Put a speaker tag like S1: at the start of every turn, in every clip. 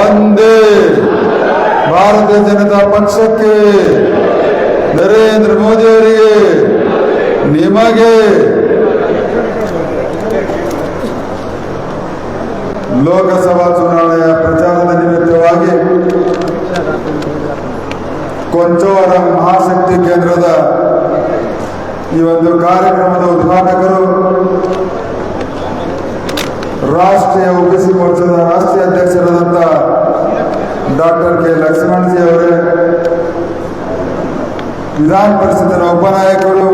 S1: ಒಂದೇ ಭಾರತೀಯ ಜನತಾ ಪಕ್ಷಕ್ಕೆ, ನರೇಂದ್ರ ಮೋದಿ ಅವರಿಗೆ, ನಿಮಗೆ ಲೋಕಸಭಾ ಚುನಾವಣೆಯ ಪ್ರಚಾರದ ನಿಮಿತ್ತವಾಗಿ ಕೊಂಚವರ ಮಹಾಶಕ್ತಿ ಕೇಂದ್ರದ ಈ ಒಂದು ಕಾರ್ಯಕ್ರಮದ ಉದ್ಘಾಟಕರು ರಾಷ್ಟ್ರೀಯ ಒಬಿಸಿ ಮೋರ್ಚಾದ ರಾಷ್ಟ್ರೀಯ ಅಧ್ಯಕ್ಷರಾದಂಥ ಡಾಕ್ಟರ್ ಕೆ ಲಕ್ಷ್ಮಣಜಿ ಅವರೇ, ವಿಧಾನ ಪರಿಷತ್ತಿನ ಉಪನಾಯಕರು,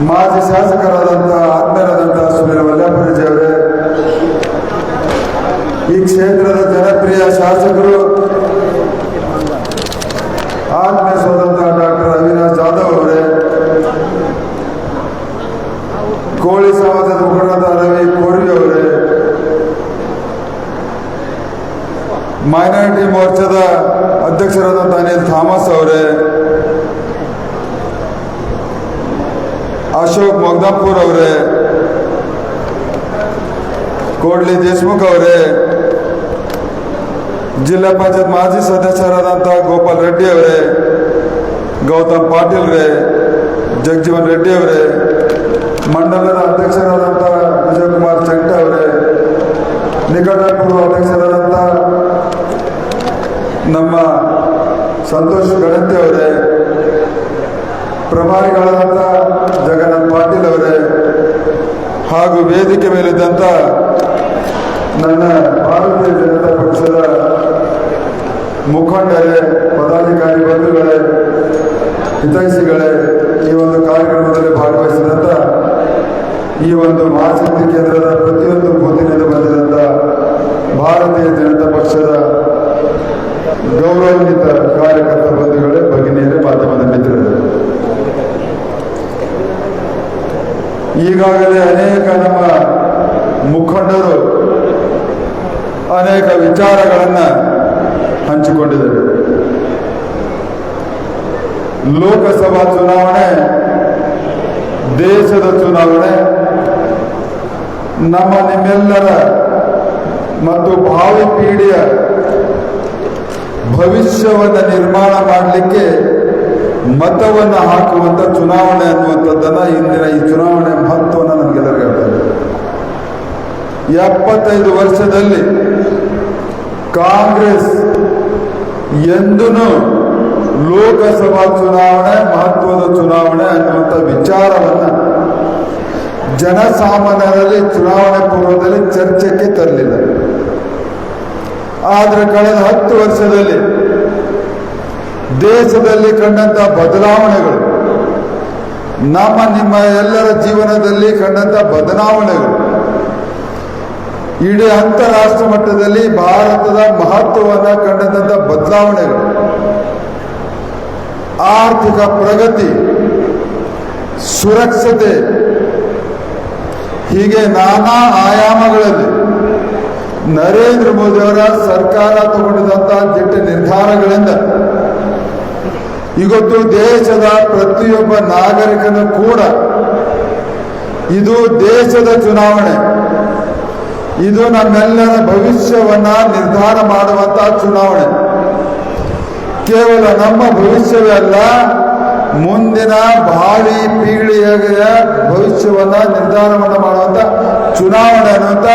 S1: ಮಾಜಿ ಶಾಸಕರಾದಂಥ ಆತ್ಮೀಯರಾದಂಥ ಸುನೀಲ್ ವಲ್ಲಭರಾಜ್ ಅವರೇ, ಈ ಕ್ಷೇತ್ರದ ಜನಪ್ರಿಯ ಶಾಸಕರು ಆತ್ಮೀಯ ಸೋದಂತ ಡಾಕ್ಟರ್ ಅವಿನಾಶ್ ಜಾಧವ್ ಅವರೇ, ಕೋಳಿ ಸಮಾಜದ ಮುಖಂಡರಾದ ರವಿ ಕೋರ್ವಿ ಅವರೇ, ಮೈನಾರಿಟಿ ಮೋರ್ಚಾದ ಅಧ್ಯಕ್ಷರಾದಂಥ ಅನಿಲ್ ಥಾಮಸ್ ಅವರೇ, ಅಶೋಕ್ ಮೊಗ್ದಾಂಪುರ್ ಅವರೇ, ಕೋಡ್ಲಿ ದೇಶಮುಖ್ ಅವರೇ, ಜಿಲ್ಲಾ ಪಂಚಾಯತ್ ಮಾಜಿ ಸದಸ್ಯರಾದಂಥ ಗೋಪಾಲ್ ರೆಡ್ಡಿ ಅವರೇ, ಗೌತಮ್ ಪಾಟೀಲ್ ರೇ, ಜಗಜೀವನ್ ರೆಡ್ಡಿ ಅವರೇ, ಮಂಡಲದ ಅಧ್ಯಕ್ಷರಾದಂಥ ವಿಜಯಕುಮಾರ್ ಚಂಟ ಅವರೇ, ನಿಕಟಪೂರ್ವ ಅಧ್ಯಕ್ಷರಾದಂಥ ನಮ್ಮ ಸಂತೋಷ್ ಗಣತಿ ಅವರೇ, ಪ್ರಭಾರಿಗಳಾದಂಥ ಜಗನ್ನಾಥ್ ಪಾಟೀಲ್ ಅವರೇ, ಹಾಗೂ ವೇದಿಕೆ ಮೇಲಿದ್ದಂಥ ನನ್ನ ಭಾರತೀಯ ಜನತಾ ಪಕ್ಷದ ಮುಖಂಡರೇ, ಪದಾಧಿಕಾರಿ ಬಂಧುಗಳೇ, ಹಿತೈಷಿಗಳೇ, ಈ ಒಂದು ಕಾರ್ಯಕ್ರಮದಲ್ಲಿ ಭಾಗವಹಿಸಿದಂಥ ಈ ಒಂದು ಮಹಾಶಕ್ತಿ ಕೇಂದ್ರದ ಪ್ರತಿಯೊಂದು ಬೂತಿನಿಂದ ಬಂದಿದಂಥ ಭಾರತೀಯ ಜನತಾ ಪಕ್ಷದ ಗೌರವಾನ್ವಿತ ಕಾರ್ಯಕರ್ತ ಬಂಧುಗಳೇ, ಭಗಿನಿಯರೇ, ಮಾಧ್ಯಮದ ಮಿತ್ರರೇ, ಈಗಾಗಲೇ ಅನೇಕ ನಮ್ಮ ಮುಖಂಡರು ಅನೇಕ ವಿಚಾರಗಳನ್ನು ಹಂಚಿಕೊಂಡಿದ್ದಾರೆ. ಲೋಕಸಭಾ ಚುನಾವಣೆ ದೇಶದ ಚುನಾವಣೆ, ನಮ್ಮ ನಿಮ್ಮೆಲ್ಲರ ಮತ್ತು ಭಾವಿ ಪೀಳಿಗೆಯ ಭವಿಷ್ಯವನ್ನು ನಿರ್ಮಾಣ ಮಾಡಲಿಕ್ಕೆ ಮತವನ್ನು ಹಾಕುವಂಥ ಚುನಾವಣೆ ಅನ್ನುವಂಥದ್ದನ್ನು ಇಂದಿನ ಈ ಚುನಾವಣೆ ಮಹತ್ವವನ್ನು ನಮಗೆಲ್ಲರಿಗೂ ಹೇಳ್ತಾರೆ. 75 ವರ್ಷದಲ್ಲಿ ಕಾಂಗ್ರೆಸ್ ಎಂದೂ ಲೋಕಸಭಾ ಚುನಾವಣೆ ಮಹತ್ವದ ಚುನಾವಣೆ ಅನ್ನುವಂಥ ವಿಚಾರವನ್ನು ಜನಸಾಮಾನ್ಯರಲ್ಲಿ ಚುನಾವಣೆ ಪೂರ್ವದಲ್ಲಿ ಚರ್ಚೆಗೆ ತರಲಿಲ್ಲ. ಆದರೆ ಕಳೆದ 10 ವರ್ಷದಲ್ಲಿ ದೇಶದಲ್ಲಿ ಕಂಡಂಥ ಬದಲಾವಣೆಗಳು, ನಿಮ್ಮ ಎಲ್ಲರ ಜೀವನದಲ್ಲಿ ಕಂಡಂಥ ಬದಲಾವಣೆಗಳು, ಇಡೀ ಅಂತಾರಾಷ್ಟ್ರ ಮಟ್ಟದಲ್ಲಿ ಭಾರತದ ಮಹತ್ವವನ್ನು ಕಂಡಂಥ ಬದಲಾವಣೆಗಳು, ಆರ್ಥಿಕ ಪ್ರಗತಿ, ಸುರಕ್ಷತೆ, ಹೀಗೆ ನಾನಾ ಆಯಾಮಗಳಲ್ಲಿ ನರೇಂದ್ರ ಮೋದಿ ಅವರ ಸರ್ಕಾರ ತಗೊಂಡಿದ್ದಂಥ ದಿಟ್ಟ ನಿರ್ಧಾರಗಳಿಂದ ಇವತ್ತು ದೇಶದ ಪ್ರತಿಯೊಬ್ಬ ನಾಗರಿಕನು ಕೂಡ ಇದು ದೇಶದ ಚುನಾವಣೆ, ಇದು ನಮ್ಮೆಲ್ಲರ ಭವಿಷ್ಯವನ್ನ ನಿರ್ಧಾರ ಮಾಡುವಂತಹ ಚುನಾವಣೆ. ಕೇವಲ ನಮ್ಮ ಭವಿಷ್ಯವೇ ಅಲ್ಲ, ಮುಂದಿನ ಭಾವಿ ಪೀಳಿಗೆಯ ಭವಿಷ್ಯವನ್ನ ನಿರ್ಧಾರವನ್ನು ಮಾಡುವಂತ ಚುನಾವಣೆ ಅನ್ನುವಂತ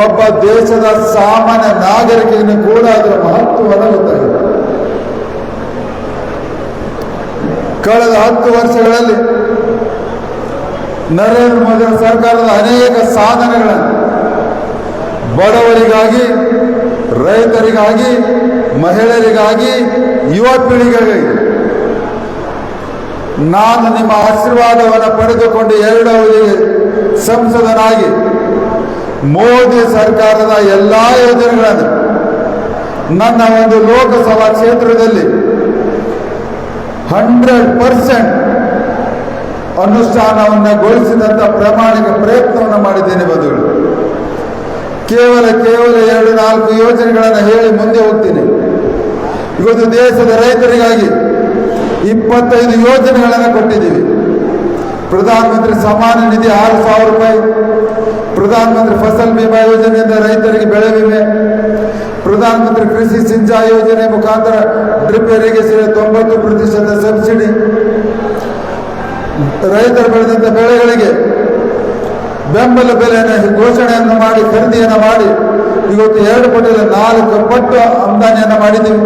S1: ಒಬ್ಬ ದೇಶದ ಸಾಮಾನ್ಯ ನಾಗರಿಕನಿಗೂ ಕೂಡ ಅದರ ಮಹತ್ವವನ್ನು ಗೊತ್ತಾಗಿದೆ. ಕಳೆದ 10 ವರ್ಷಗಳಲ್ಲಿ ನರೇಂದ್ರ ಮೋದಿ ಸರ್ಕಾರದ ಅನೇಕ ಸಾಧನೆಗಳನ್ನು ಬಡವರಿಗಾಗಿ, ರೈತರಿಗಾಗಿ, ಮಹಿಳೆಯರಿಗಾಗಿ, ಯುವ ಪೀಳಿಗೆಗಾಗಿ ನಾನು ನಿಮ್ಮ ಆಶೀರ್ವಾದವನ್ನು ಪಡೆದುಕೊಂಡು 2 ಅವಧಿಗೆ ಸಂಸದನಾಗಿ ಮೋದಿ ಸರ್ಕಾರದ ಎಲ್ಲ ಯೋಜನೆಗಳನ್ನು ನನ್ನ ಒಂದು ಲೋಕಸಭಾ ಕ್ಷೇತ್ರದಲ್ಲಿ 100% ಅನುಷ್ಠಾನವನ್ನುಗೊಳಿಸಿದಂಥ ಪ್ರಾಮಾಣಿಕ ಪ್ರಯತ್ನವನ್ನು ಮಾಡಿದ್ದೇನೆ ಬಂಧುಗಳು. ಕೇವಲ 2-4 ಯೋಜನೆಗಳನ್ನು ಹೇಳಿ ಮುಂದೆ ಹೋಗ್ತೀನಿ. ಇವತ್ತು ದೇಶದ ರೈತರಿಗಾಗಿ 25 ಯೋಜನೆಗಳನ್ನು ಕೊಟ್ಟಿದ್ದೀವಿ. ಪ್ರಧಾನಮಂತ್ರಿ ಸಮಾನ ನಿಧಿ 6,000 ರೂಪಾಯಿ, ಪ್ರಧಾನಮಂತ್ರಿ ಫಸಲ್ ಬಿಮಾ ಯೋಜನೆಯಿಂದ ರೈತರಿಗೆ ಬೆಳೆ ವಿಮೆ, ಪ್ರಧಾನಮಂತ್ರಿ ಕೃಷಿ ಸಿಂಚಾಯಿ ಯೋಜನೆ ಮುಖಾಂತರ ಡ್ರಿಪ್ ಇರಿಗೇಷನ್ 90% ಸಬ್ಸಿಡಿ, ರೈತರು ಬೆಳೆದಂಥ ಬೆಳೆಗಳಿಗೆ ಬೆಂಬಲ ಬೆಲೆಯನ್ನು ಘೋಷಣೆಯನ್ನು ಮಾಡಿ ಖರೀದಿಯನ್ನು ಮಾಡಿ ಇವತ್ತು 2 ಪಟ್ಟಿಲ್ಲ 4 ಪಟ್ಟು ಆಮದಾನಿಯನ್ನು ಮಾಡಿದ್ದೀವಿ.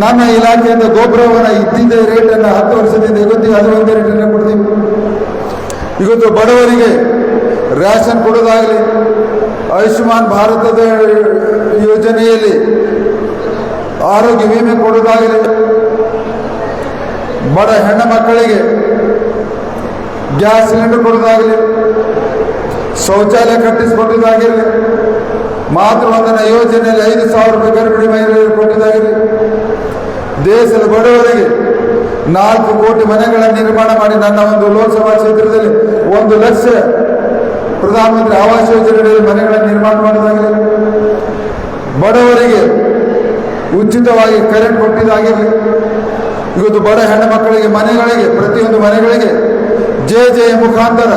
S1: ನನ್ನ ಇಲಾಖೆಯಿಂದ ಗೊಬ್ಬರವನ್ನು ಇದ್ದಿದ್ದ ರೇಟನ್ನು 10 ವರ್ಷದಿಂದ ಇವತ್ತಿಗೆ ಅದು ಒಂದೇ ರೇಟನ್ನು ಕೊಡ್ತೀವಿ. ಇವತ್ತು ಬಡವರಿಗೆ ರ್ಯಾಷನ್ ಕೊಡೋದಾಗಲಿ, ಆಯುಷ್ಮಾನ್ ಭಾರತದ ಯೋಜನೆಯಲ್ಲಿ ಆರೋಗ್ಯ ವಿಮೆ ಕೊಡೋದಾಗಲಿ, ಬಡ ಹೆಣ್ಣು ಮಕ್ಕಳಿಗೆ ಗ್ಯಾಸ್ ಸಿಲಿಂಡರ್ ಕೊಡೋದಾಗಲಿ, ಶೌಚಾಲಯ ಕಟ್ಟಿಸಿಕೊಟ್ಟಿದ್ದಾಗಿರಲಿ, ಮಾತೃವಂದನಾ ಯೋಜನೆಯಲ್ಲಿ 5,000 ರೂಪಾಯಿ ಗರ್ಭಿಣಿ ಮಹಿಳೆಯರಿಗೆ ಕೊಟ್ಟಿದ್ದಾಗಿರಲಿ, ದೇಶದ ಬಡವರಿಗೆ 4 ಕೋಟಿ ಮನೆಗಳನ್ನು ನಿರ್ಮಾಣ ಮಾಡಿ ನನ್ನ ಒಂದು ಲೋಕಸಭಾ ಕ್ಷೇತ್ರದಲ್ಲಿ 1 ಲಕ್ಷ ಪ್ರಧಾನಮಂತ್ರಿ ಆವಾಸ್ ಯೋಜನೆಯಲ್ಲಿ ಮನೆಗಳನ್ನು ನಿರ್ಮಾಣ ಮಾಡೋದಾಗಲಿ, ಬಡವರಿಗೆ ಉಚಿತವಾಗಿ ಕರೆಂಟ್ ಕೊಟ್ಟಿದ್ದಾಗಿರಲಿ, ಇವತ್ತು ಬಡ ಹೆಣ್ಣು ಮಕ್ಕಳಿಗೆ ಮನೆಗಳಿಗೆ ಪ್ರತಿಯೊಂದು ಮನೆಗಳಿಗೆ ಜೆ ಮುಖಾಂತರ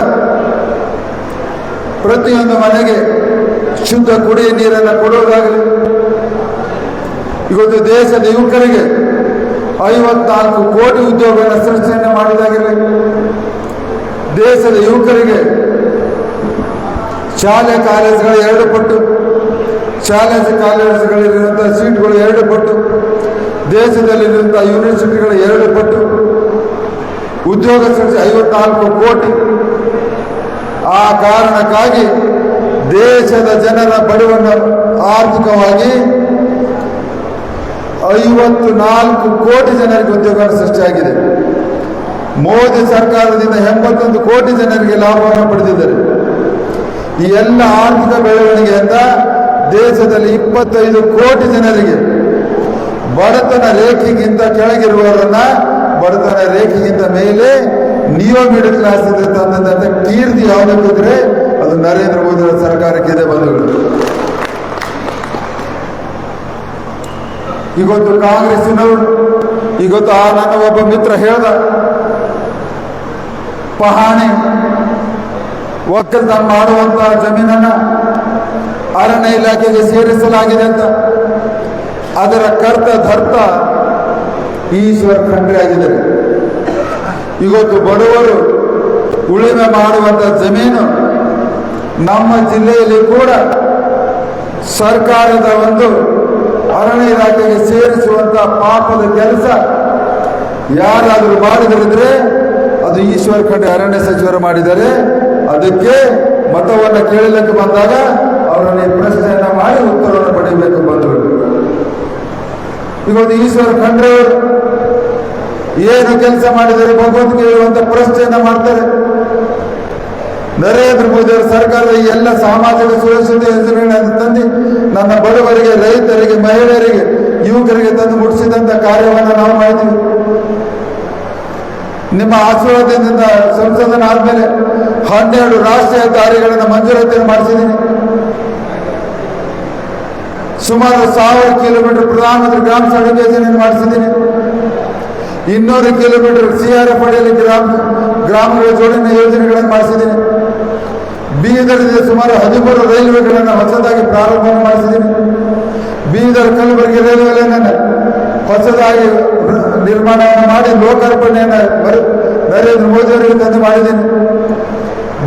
S1: ಪ್ರತಿಯೊಂದು ಮನೆಗೆ ಶುದ್ಧ ಕುಡಿಯ ನೀರನ್ನು ಕೊಡುವುದಾಗಲಿ, ಇವತ್ತು ದೇಶದ ಯುವಕರಿಗೆ 54 ಕೋಟಿ ಉದ್ಯೋಗವನ್ನು ಸೃಷ್ಟಿಯನ್ನು ಮಾಡಿದಾಗಿರಲಿ, ದೇಶದ ಯುವಕರಿಗೆ ಶಾಲೆ ಕಾಲೇಜುಗಳ 2 ಪಟ್ಟು, ಶಾಲೆ ಕಾಲೇಜುಗಳಿರುವಂಥ ಸೀಟ್ಗಳು 2 ಪಟ್ಟು, ದೇಶದಲ್ಲಿರುವಂಥ ಯೂನಿವರ್ಸಿಟಿಗಳ 2 ಪಟ್ಟು, ಉದ್ಯೋಗ ಸೃಷ್ಟಿ 54 ಕೋಟಿ. ಆ ಕಾರಣಕ್ಕಾಗಿ ದೇಶದ ಜನರ ಬಡವನ್ನ ಆರ್ಥಿಕವಾಗಿ 54 ಕೋಟಿ ಜನರಿಗೆ ಉದ್ಯೋಗ ಸೃಷ್ಟಿಯಾಗಿದೆ. ಮೋದಿ ಸರ್ಕಾರದಿಂದ 81 ಕೋಟಿ ಜನರಿಗೆ ಲಾಭವನ್ನು ಪಡೆದಿದ್ದಾರೆ. ಈ ಎಲ್ಲ ಆರ್ಥಿಕ ಬೆಳವಣಿಗೆಯಿಂದ ದೇಶದಲ್ಲಿ 25 ಕೋಟಿ ಜನರಿಗೆ ಬಡತನ ರೇಖೆಗಿಂತ ಕೆಳಗಿರುವವರನ್ನ ಬಡತನ ರೇಖೆಗಿಂತ ಮೇಲೆ ನಿಯೋ ಮಿಡಲ್ ಕ್ಲಾಸ್ ತಂದಂತ ಕೀರ್ತಿ ಯಾವುದಕ್ಕಿದ್ರೆ ಅದು ನರೇಂದ್ರ ಮೋದಿ ಸರ್ಕಾರಕ್ಕಿದೆ ಬಂಧುಗಳು. ಇವತ್ತು ಕಾಂಗ್ರೆಸ್ಸಿನವರು ಇವತ್ತು ನನ್ನ ಒಬ್ಬ ಮಿತ್ರ ಹೇಳ್ದ, ಪಹಾಣಿ ಒಕ್ಕಲ್ತನ ಮಾಡುವಂತ ಜಮೀನನ್ನ ಅರಣ್ಯ ಇಲಾಖೆಗೆ ಸೇರಿಸಲಾಗಿದೆ ಅಂತ. ಅದರ ಕರ್ತ ಧರ್ತ ಈಶ್ವರ್ ಖಂಡ್ರೆ ಆಗಿದ್ದಾರೆ. ಇವತ್ತು ಬಡವರು ಉಳಿಮೆ ಮಾಡುವಂತ ಜಮೀನು ನಮ್ಮ ಜಿಲ್ಲೆಯಲ್ಲಿ ಕೂಡ ಸರ್ಕಾರದ ಒಂದು ಅರಣ್ಯ ಇಲಾಖೆಗೆ ಸೇರಿಸುವಂತ ಪಾಪದ ಕೆಲಸ ಯಾರಾದರೂ ಮಾಡಿದರೆ ಅದು ಈಶ್ವರ್ ಖಂಡ್ರೆ ಅರಣ್ಯ ಸಚಿವರು ಮಾಡಿದ್ದಾರೆ. ಅದಕ್ಕೆ ಮತವನ್ನು ಕೇಳಲಿಕ್ಕೆ ಬಂದಾಗ ಅವರನ್ನು ಪ್ರಶ್ನೆಯನ್ನ ಮಾಡಿ ಉತ್ತರವನ್ನು ಪಡೆಯಬೇಕು ಬಂದರು. ಇವತ್ತು ಈಶ್ವರ್ ಖಂಡ್ರೆ ಏನು ಕೆಲಸ ಮಾಡಿದರೆ ಭಗವಂತಗೆ ಹೇಳುವಂತ ಪ್ರಶ್ನೆಯನ್ನ ಮಾಡ್ತಾರೆ. ನರೇಂದ್ರ ಮೋದಿ ಅವರ ಸರ್ಕಾರದ ಈ ಎಲ್ಲ ಸಾಮಾಜಿಕ ಸುರಕ್ಷತೆ ಯೋಜನೆಗಳನ್ನು ತಂದು ನನ್ನ ಬಡವರಿಗೆ, ರೈತರಿಗೆ, ಮಹಿಳೆಯರಿಗೆ, ಯುವಕರಿಗೆ ತಂದು ಮುಟ್ಟಿಸಿದಂತ ಕಾರ್ಯವನ್ನು ನಾವು ಮಾಡಿದ್ದೀವಿ. ನಿಮ್ಮ ಆಶೀರ್ವಾದದಿಂದ ಸಂಸದನ ಆದ್ಮೇಲೆ 12 ರಾಷ್ಟ್ರೀಯ ಹೆದ್ದಾರಿಗಳನ್ನು ಮಂಜೂರಾತಿಯನ್ನು ಮಾಡಿಸಿದ್ದೀನಿ. ಸುಮಾರು 1000 ಕಿಲೋಮೀಟರ್ ಪ್ರಧಾನಮಂತ್ರಿ ಗ್ರಾಮ ಸಡಕ್ ಯೋಜನೆಯನ್ನು ಮಾಡಿಸಿದ್ದೀನಿ. 200 ಕಿಲೋಮೀಟರ್ CRF ಅಡಿಯಲ್ಲಿ ಗ್ರಾಮಗಳ ಜೋಡಣೆ ಯೋಜನೆಗಳನ್ನು ಮಾಡಿಸಿದ್ದೀನಿ. ಬೀದರ್ದಿಂದ ಸುಮಾರು 13 ರೈಲ್ವೆಗಳನ್ನು ಹೊಸದಾಗಿ ಪ್ರಾರಂಭ ಮಾಡಿಸಿದ್ದೀನಿ. ಬೀದರ್ ಕಲಬುರಗಿ ರೈಲ್ವೆ ಲೈನ್ ಹೊಸದಾಗಿ ನಿರ್ಮಾಣವನ್ನು ಮಾಡಿ ಲೋಕಾರ್ಪಣೆಯನ್ನು ನರೇಂದ್ರ ಮೋದಿ ಅವರಿಗೆ ತಂದು ಮಾಡಿದ್ದೀನಿ.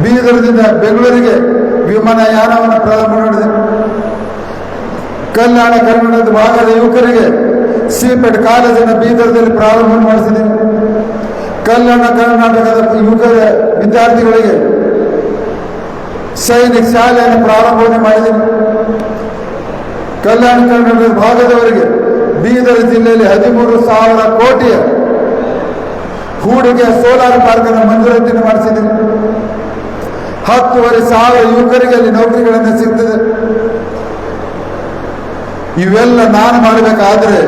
S1: ಬೀದರ್ದಿಂದ ಬೆಂಗಳೂರಿಗೆ ವಿಮಾನಯಾನವನ್ನು ಪ್ರಾರಂಭ ಮಾಡಿದೆ. ಕಲ್ಯಾಣ ಕರ್ನಾಟಕದ ಭಾಗದ ಯುವಕರಿಗೆ ಸಿಪೆಟ್ ಕಾಲೇಜನ್ನು ಬೀದರ್ದಲ್ಲಿ ಪ್ರಾರಂಭ ಮಾಡಿಸಿದ್ದೀನಿ. ಕಲ್ಯಾಣ ಕರ್ನಾಟಕದ ಯುವಕರ ವಿದ್ಯಾರ್ಥಿಗಳಿಗೆ ಸೈನಿಕ ಶಾಲೆಯನ್ನು ಪ್ರಾರಂಭವನ್ನು ಮಾಡಿದ್ದೀನಿ. ಕಲ್ಯಾಣ ಕರ್ನಾಟಕದ ಭಾಗದವರಿಗೆ ಬೀದರ್ ಜಿಲ್ಲೆಯಲ್ಲಿ 13,000 ಕೋಟಿಯ ಹೂಡಿಕೆಯ ಸೋಲಾರ್ ಪಾರ್ಕ್ ಅನ್ನು ಮಂಜೂರಾತಿಯನ್ನು ಮಾಡಿಸಿದ್ದೀನಿ. 10,500 ಯುವಕರಿಗೆ ಅಲ್ಲಿ ನೌಕರಿಗಳನ್ನು ಸಿಗ್ತದೆ. ಇವೆಲ್ಲ ನಾನು ಮಾಡಬೇಕಾದ್ರೆ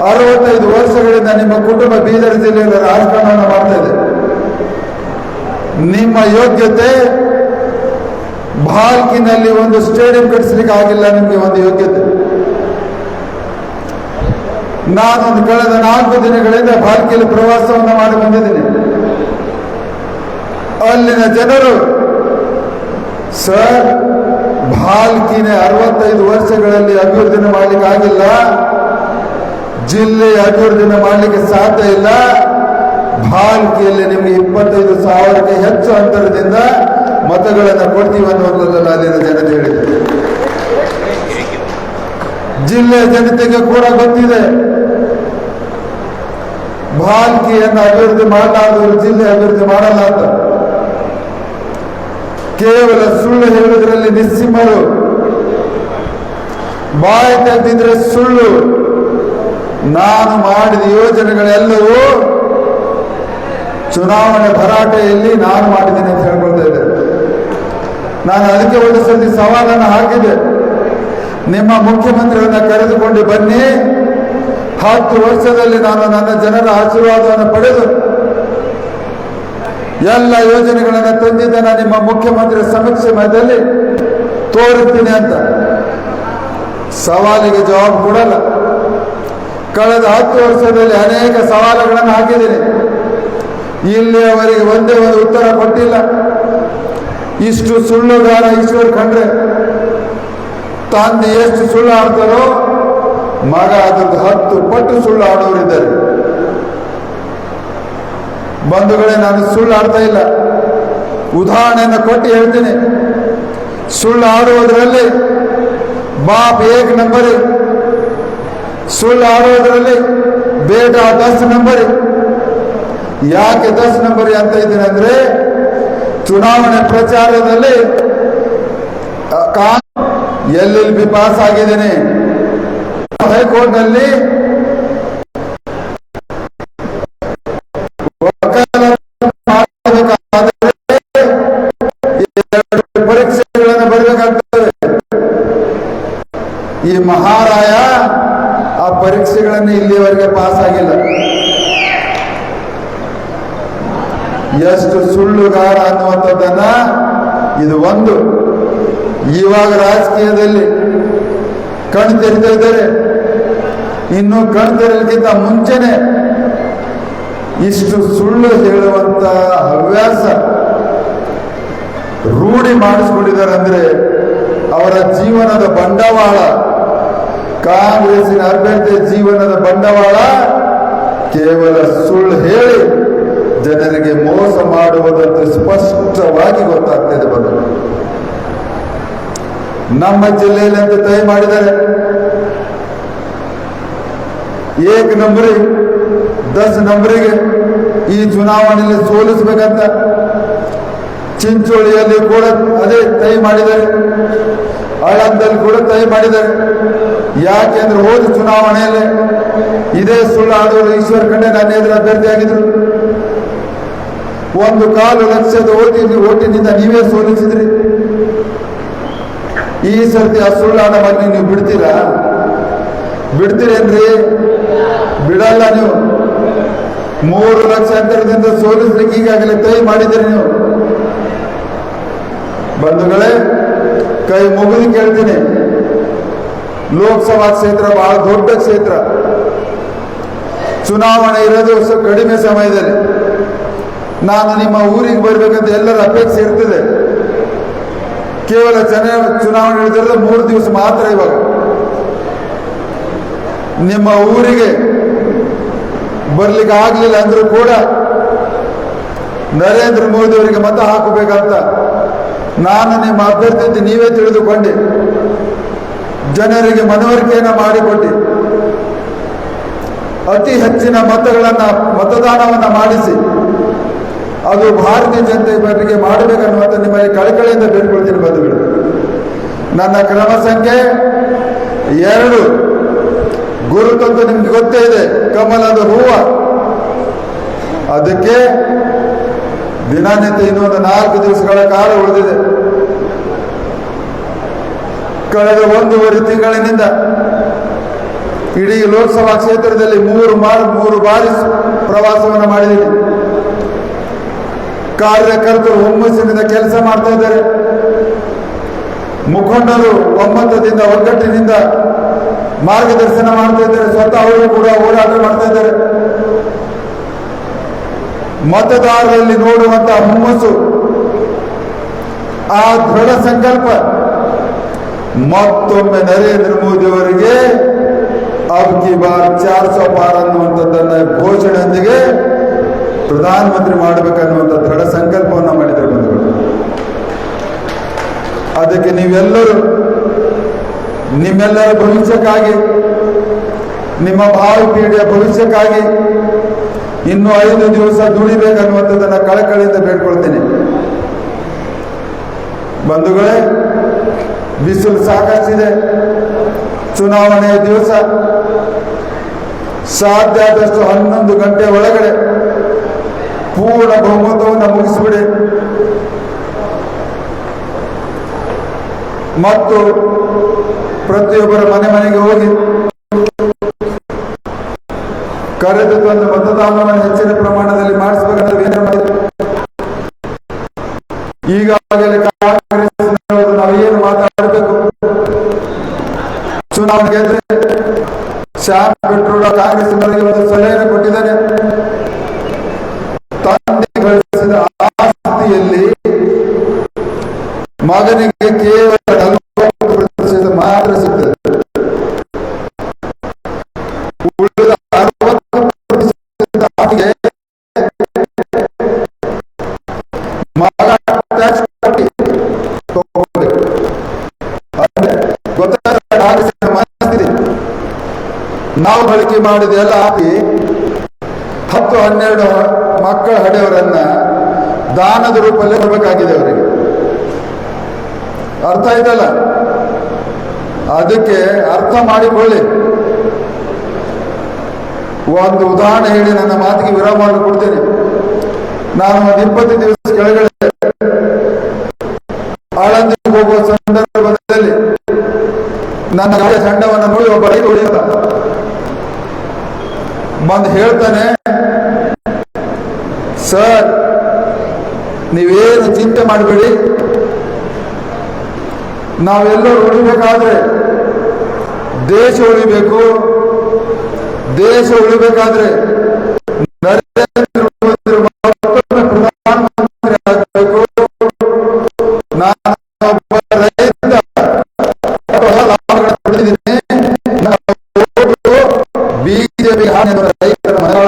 S1: 65 ವರ್ಷಗಳಿಂದ ನಿಮ್ಮ ಕುಟುಂಬ ಬೀದರ್ ಜಿಲ್ಲೆಯಲ್ಲಿ ರಾಜಕಾರಣವನ್ನು ಮಾಡ್ತಾ ಇದೆ. ನಿಮ್ಮ ಯೋಗ್ಯತೆ ಭಾಲ್ಕಿನಲ್ಲಿ ಒಂದು ಸ್ಟೇಡಿಯಂ ಕಟ್ಟಿಸ್ಲಿಕ್ಕೆ ಆಗಿಲ್ಲ. ನಿಮಗೆ ಒಂದು ಯೋಗ್ಯತೆ. ನಾನೊಂದು ಕಳೆದ 4 ದಿನಗಳಿಂದ ಭಾಲ್ಕಿಯಲ್ಲಿ ಪ್ರವಾಸವನ್ನು ಮಾಡಿ ಬಂದಿದ್ದೀನಿ. ಅಲ್ಲಿನ ಜನರು ಸರ್ ಭಾಲ್ಕಿನೇ 65 ವರ್ಷಗಳಲ್ಲಿ ಅಭಿವೃದ್ಧಿನ ಮಾಡಲಿಕ್ಕೆ ಆಗಿಲ್ಲ, ಜಿಲ್ಲೆ ಅಭಿವೃದ್ಧಿನ ಮಾಡಲಿಕ್ಕೆ ಸಾಧ್ಯ ಇಲ್ಲ. ಭಾಲ್ಕಿಯಲ್ಲಿ ನಿಮಗೆ 25,000ಕ್ಕೆ ಹೆಚ್ಚು ಅಂತರದಿಂದ ಮತಗಳನ್ನು ಕೊಡ್ತೀವಿ ಅನ್ನುವಂಥದ್ದನ್ನು ಅಲ್ಲಿನ ಜನತೆ ಹೇಳಿದೆ. ಜಿಲ್ಲೆಯ ಜನತೆಗೆ ಕೂಡ ಗೊತ್ತಿದೆ, ಭಾಲ್ಕಿಯನ್ನು ಅಭಿವೃದ್ಧಿ ಮಾಡಲಾರದವರು ಜಿಲ್ಲೆ ಅಭಿವೃದ್ಧಿ ಮಾಡಲ್ಲ ಅಂತ. ಕೇವಲ ಸುಳ್ಳು ಹೇಳುವುದರಲ್ಲಿ ನಿಸ್ಸಿಮರು, ಬಾಯಿ ತೆಗೆದಿದ್ರೆ ಸುಳ್ಳು. ನಾನು ಮಾಡಿದ ಯೋಜನೆಗಳೆಲ್ಲವೂ ಚುನಾವಣೆ ಭರಾಟೆಯಲ್ಲಿ ನಾನು ಮಾಡಿದ್ದೇನೆ ಅಂತ ಹೇಳ್ಕೊಳ್ತಾ ಇದ್ದೆ. ನಾನು ಅದಕ್ಕೆ ಒಂದು ಸತಿ ಸವಾಲನ್ನು ಹಾಕಿದೆ, ನಿಮ್ಮ ಮುಖ್ಯಮಂತ್ರಿಗಳನ್ನ ಕರೆದುಕೊಂಡು ಬನ್ನಿ, 10 ವರ್ಷದಲ್ಲಿ ನಾನು ನನ್ನ ಜನರ ಆಶೀರ್ವಾದವನ್ನು ಪಡೆದು ಎಲ್ಲ ಯೋಜನೆಗಳನ್ನು ತಂದಿದ್ದನ್ನು ನಿಮ್ಮ ಮುಖ್ಯಮಂತ್ರಿ ಸಮಕ್ಷಮದಲ್ಲಿ ತೋರುತ್ತೀನಿ ಅಂತ. ಸವಾಲಿಗೆ ಜವಾಬ್ ಕೊಡಲ್ಲ. ಕಳೆದ 10 ವರ್ಷದಲ್ಲಿ ಅನೇಕ ಸವಾಲುಗಳನ್ನು ಹಾಕಿದ್ದೀನಿ, ಇಲ್ಲಿಯವರೆಗೆ ಒಂದೇ ಒಂದು ಉತ್ತರ ಕೊಟ್ಟಿಲ್ಲ. ಇಷ್ಟು ಸುಳ್ಳುಗಾರ ಈಶ್ವರ್ ಖಂಡ್ರೆ, ತಂದೆ ಎಷ್ಟು ಸುಳ್ಳು ಆಡ್ತಾರೋ ಮಗ ಅದ್ರದ್ದು 10 ಪಟ್ಟು ಸುಳ್ಳು ಆಡೋರಿದ್ದಾರೆ. ಬಂಧುಗಳೇ, ನಾನು ಸುಳ್ಳು ಆಡ್ತಾ ಇಲ್ಲ, ಉದಾಹರಣೆಯನ್ನು ಕೊಟ್ಟು ಹೇಳ್ತೀನಿ. ಸುಳ್ಳು ಆಡುವುದರಲ್ಲಿ ಬಾಪ್ 1 ನಂಬರ್, ಸುಳ್ಳು ಆಡುವುದರಲ್ಲಿ ಬೇಟಾ 10 ನಂಬರ್. ಯಾಕೆ 10 ನಂಬರ್ ಅಂತ ಇದ್ದೀನಿ ಅಂದ್ರೆ, ಚುನಾವಣೆ ಪ್ರಚಾರದಲ್ಲಿ LLB ಪಾಸ್ ಆಗಿದ್ದೇನೆ, ಹೈಕೋರ್ಟ್ ನಲ್ಲಿ ಪರೀಕ್ಷೆಗಳನ್ನು ಬರಬೇಕಾಗ್ತದೆ. ಈ ಮಹಾರಾಯ ಆ ಪರೀಕ್ಷೆಗಳನ್ನು ಇಲ್ಲಿಯವರೆಗೆ ಪಾಸ್ ಆಗಿಲ್ಲ. ಎಷ್ಟು ಸುಳ್ಳುಗಾರ ಅನ್ನುವಂಥದ್ದನ್ನ ಇದು ಒಂದು. ಇವಾಗ ರಾಜಕೀಯದಲ್ಲಿ ಕಣ್ ತೆರಿತಾ ಇದ್ದಾರೆ, ಇನ್ನು ಕಣ್ ತೆರಲಿಕ್ಕಿಂತ ಮುಂಚೆನೆ ಇಷ್ಟು ಸುಳ್ಳು ಹೇಳುವಂತ ಹವ್ಯಾಸ ರೂಢಿ ಮಾಡಿಸ್ಕೊಂಡಿದ್ದಾರೆ. ಅಂದ್ರೆ ಅವರ ಜೀವನದ ಬಂಡವಾಳ, ಕಾಂಗ್ರೆಸ್ಸಿನ ಅಭ್ಯರ್ಥಿ ಜೀವನದ ಬಂಡವಾಳ ಕೇವಲ ಸುಳ್ಳು ಹೇಳಿ ಜನರಿಗೆ ಮೋಸ ಮಾಡುವುದಂತ ಸ್ಪಷ್ಟವಾಗಿ ಗೊತ್ತಾಗ್ತದೆ. ಬಂದು ನಮ್ಮ ಜಿಲ್ಲೆಯಲ್ಲಿ ಅಂತ ತಯ ಮಾಡಿದ್ದಾರೆ, 1 ನಂಬರಿಗೆ 10 ನಂಬರಿಗೆ ಈ ಚುನಾವಣೆಯಲ್ಲಿ ಸೋಲಿಸಬೇಕಂತ. ಚಿಂಚೋಳಿಯಲ್ಲಿ ಕೂಡ ಅದೇ ತಯ ಮಾಡಿದ್ದಾರೆ, ಆಳಂದಲ್ಲಿ ಕೂಡ ತಯ ಮಾಡಿದ್ದಾರೆ. ಯಾಕೆಂದ್ರೆ ಹೋದ ಚುನಾವಣೆಯಲ್ಲಿ ಇದೇ ಸುಳ್ಳು ಆಡೋರು ಈಶ್ವರ್ ಖಂಡ್ರೆ ನನ್ನ ಎದುರು ಅಭ್ಯರ್ಥಿಯಾಗಿದ್ರು. 1.25 ಲಕ್ಷದ ಓಟಿನಿಂದ ನೀವೇ ಸೋಲಿಸಿದ್ರಿ. ಈ ಸರ್ತಿ ಆ ಸುಳ್ಳಾಡ ಬಗ್ಗೆ ನೀವು ಬಿಡ್ತೀರಾ? ಬಿಡ್ತೀರೇನ್ರಿ? ಬಿಡಲ್ಲ ನೀವು. 3 ಲಕ್ಷ ಅಂತರದಿಂದ ಸೋಲಿಸ್ಲಿಕ್ಕೆ ಈಗಾಗಲೇ ತೈ ಮಾಡಿದ್ದೀರಿ ನೀವು. ಬಂಧುಗಳೇ, ಕೈ ಮುಗಿದು ಕೇಳ್ತೀನಿ, ಲೋಕಸಭಾ ಕ್ಷೇತ್ರ ಬಹಳ ದೊಡ್ಡ ಕ್ಷೇತ್ರ, ಚುನಾವಣೆ ಇರೋದು ಕಡಿಮೆ ಸಮಯದಲ್ಲಿ. ನಾನು ನಿಮ್ಮ ಊರಿಗೆ ಬರ್ಬೇಕಂತ ಎಲ್ಲರ ಅಪೇಕ್ಷೆ ಇರ್ತದೆ. ಕೇವಲ ಚುನಾವಣೆ ಹಿಡಿದ್ರೆ 3 ದಿವಸ ಮಾತ್ರ. ಇವಾಗ ನಿಮ್ಮ ಊರಿಗೆ ಬರ್ಲಿಕ್ಕೆ ಆಗ್ಲಿಲ್ಲ ಅಂದ್ರೂ ಕೂಡ ನರೇಂದ್ರ ಮೋದಿ ಅವರಿಗೆ ಮತ ಹಾಕಬೇಕಂತ ನಾನು ನಿಮ್ಮ ಅಭ್ಯರ್ಥಿ ನೀವೇ ತಿಳಿದುಕೊಂಡೆ, ಜನರಿಗೆ ಮನವರಿಕೆಯನ್ನು ಮಾಡಿಕೊಟ್ಟು ಅತಿ ಹೆಚ್ಚಿನ ಮತದಾನವನ್ನು ಮಾಡಿಸಿ ಅದು ಭಾರತೀಯ ಜನತೆ ಪಾರ್ಟಿಗೆ ಮಾಡಬೇಕನ್ನುವಂಥ ನಿಮ್ಮಲ್ಲಿ ಕಳಕಳಿಯಿಂದ ಬೇಡ್ಕೊಳ್ತೀನಿ. ಬಂಧುಗಳು, ನನ್ನ ಕ್ರಮ ಸಂಖ್ಯೆ 2 ಗುರುತಂತೂ ನಿಮ್ಗೆ ಗೊತ್ತೇ ಇದೆ, ಕಮಲದ ಹೂವ. ಅದಕ್ಕೆ ದಿನನಿತ್ಯ ಇನ್ನೊಂದು 4 ದಿವಸಗಳ ಕಾಲ ಉಳಿದಿದೆ. ಕಳೆದ 1.5 ತಿಂಗಳಿನಿಂದ ಇಡೀ ಲೋಕಸಭಾ ಕ್ಷೇತ್ರದಲ್ಲಿ 3 ಬಾರಿ ಪ್ರವಾಸವನ್ನು ಮಾಡಿದ್ದೀನಿ. ಕಾರ್ಯಕರ್ತರು ಹುಮ್ಮಸ್ಸಿನಿಂದ ಕೆಲಸ ಮಾಡ್ತಾ ಇದ್ದಾರೆ. ಮುಖಂಡರು ಒಮ್ಮತದಿಂದ ಒಗ್ಗಟ್ಟಿನಿಂದ ಮಾರ್ಗದರ್ಶನ ಮಾಡ್ತಾ ಇದ್ದಾರೆ. ಸ್ವತಃ ಅವರು ಕೂಡ ಹೋರಾಟ ಮಾಡ್ತಾ ಇದ್ದಾರೆ. ಮತದಾರರಲ್ಲಿ ನೋಡುವಂತಹ ಹುಮ್ಮಸ್ಸು, ಆ ದೃಢ ಸಂಕಲ್ಪ ಮತ್ತೊಮ್ಮೆ ನರೇಂದ್ರ ಮೋದಿ ಅವರಿಗೆ ಅಬ್ ಕಿ ಬಾರ್ 400 ಪಾರ್ ಅನ್ನುವಂಥದ್ದನ್ನ ಘೋಷಣೆಯೊಂದಿಗೆ ಪ್ರಧಾನಮಂತ್ರಿ ಮಾಡಬೇಕನ್ನುವಂಥ ದೃಢ ಸಂಕಲ್ಪವನ್ನು ಮಾಡಿದ್ದಾರೆ ಬಂಧುಗಳು. ಅದಕ್ಕೆ ನೀವೆಲ್ಲರೂ ನಿಮ್ಮೆಲ್ಲರ ಭವಿಷ್ಯಕ್ಕಾಗಿ, ನಿಮ್ಮ ಭಾವಿ ಪೀಳಿಗೆಯ ಭವಿಷ್ಯಕ್ಕಾಗಿ ಇನ್ನು 5 ದಿವಸ ದುಡಿಬೇಕನ್ನುವಂಥದ್ದನ್ನ ಕಳಕಳಿಯಿಂದ ಬೇಡ್ಕೊಳ್ತೀನಿ. ಬಂಧುಗಳೇ, ಬಿಸಿಲು ಸಾಕಷ್ಟಿದೆ. ಚುನಾವಣೆಯ ದಿವಸ ಸಾಧ್ಯ ಆದಷ್ಟು 11 ಗಂಟೆ ಒಳಗಡೆ ಪೂರ್ಣ ಬಹುಮತವನ್ನು ಮುಗಿಸಿಬಿಡಿ ಮತ್ತು ಪ್ರತಿಯೊಬ್ಬರ ಮನೆಗೆ ಹೋಗಿ ಕರೆದು ತಂದು ಮತದಾನವನ್ನು ಹೆಚ್ಚಿನ ಪ್ರಮಾಣದಲ್ಲಿ ಮಾಡಿಸಬೇಕಂದ್ರೆ ಈಗಾಗಲೇ ಕಾಂಗ್ರೆಸ್ ನಾವೇನು ಮಾತಾಡಬೇಕು, ಚುನಾವಣೆ ಗೆದ್ರೆ ಶ್ಯಾಮ್ ಪೆಟ್ರೋಲ್ ಕಾಂಗ್ರೆಸ್ ಒಂದು ಸಲಹೆಯನ್ನು ಕೊಟ್ಟಿದ್ದಾನೆ. ತಂದೆ ಗಳಿಸಿದ ಆಸ್ತಿಯಲ್ಲಿ ಮಗನಿಗೆ ಕೇವಲ 40% ಮಾತ್ರ ಸಿಗ್ತದೆ. ಉಳಿದ 60% ಆಸ್ತಿಗೆ ಮಗ ಟ್ಯಾಕ್ಸ್ ಕಟ್ಟಿ ತಗೋಬೇಕು. ಗೊತ್ತಾಗ ಮನಸ್ಥಿತಿ ನಾವು ಬಳಕೆ ಮಾಡಿದ ಎಲ್ಲ ಆಸ್ತಿ 10-12 ಮಕ್ಕಳ ಹಡೆಯವರನ್ನ ದಾನದ ರೂಪಲ್ಲೇ ಬರಬೇಕಾಗಿದೆ ಅವರಿಗೆ. ಅರ್ಥ ಆಯ್ತಲ್ಲ? ಅದಕ್ಕೆ ಅರ್ಥ ಮಾಡಿಕೊಳ್ಳಿ. ಒಂದು ಉದಾಹರಣೆ ಹೇಳಿ ನನ್ನ ಮಾತಿಗೆ ವಿರಾಮ ಕೊಡ್ತೇನೆ. ನಾನು ಒಂದು 20 ದಿವಸ ಕೆಳಗಡೆ ಆಳಂದಿಗೆ ಹೋಗುವ ಸಂದರ್ಭದಲ್ಲಿ ನನ್ನ ಗಾಡಿಯ ಚಂಡವನ್ನು ನೋಡಿ ಒಬ್ಬ ರೈತ ಹೊಡೆಯುತ್ತ ಬಂದು ಹೇಳ್ತಾನೆ, ಸರ್ ನೀವೇನು ಚಿಂತೆ ಮಾಡಬೇಡಿ, ನಾವೆಲ್ಲರೂ ಉಳಿಬೇಕಾದ್ರೆ ದೇಶ ಉಳಿಬೇಕು. ದೇಶ ಉಳಿಬೇಕಾದ್ರೆ ನರೇಂದ್ರ ಮೋದಿ ಮತ್ತೊಮ್ಮೆ ಪ್ರಧಾನಮಂತ್ರಿ ಆಗಬೇಕು. ನಾನೊಬ್ಬ ರೈತ ಬಿಜೆಪಿ ರೈತರ ಮನೆಗಳ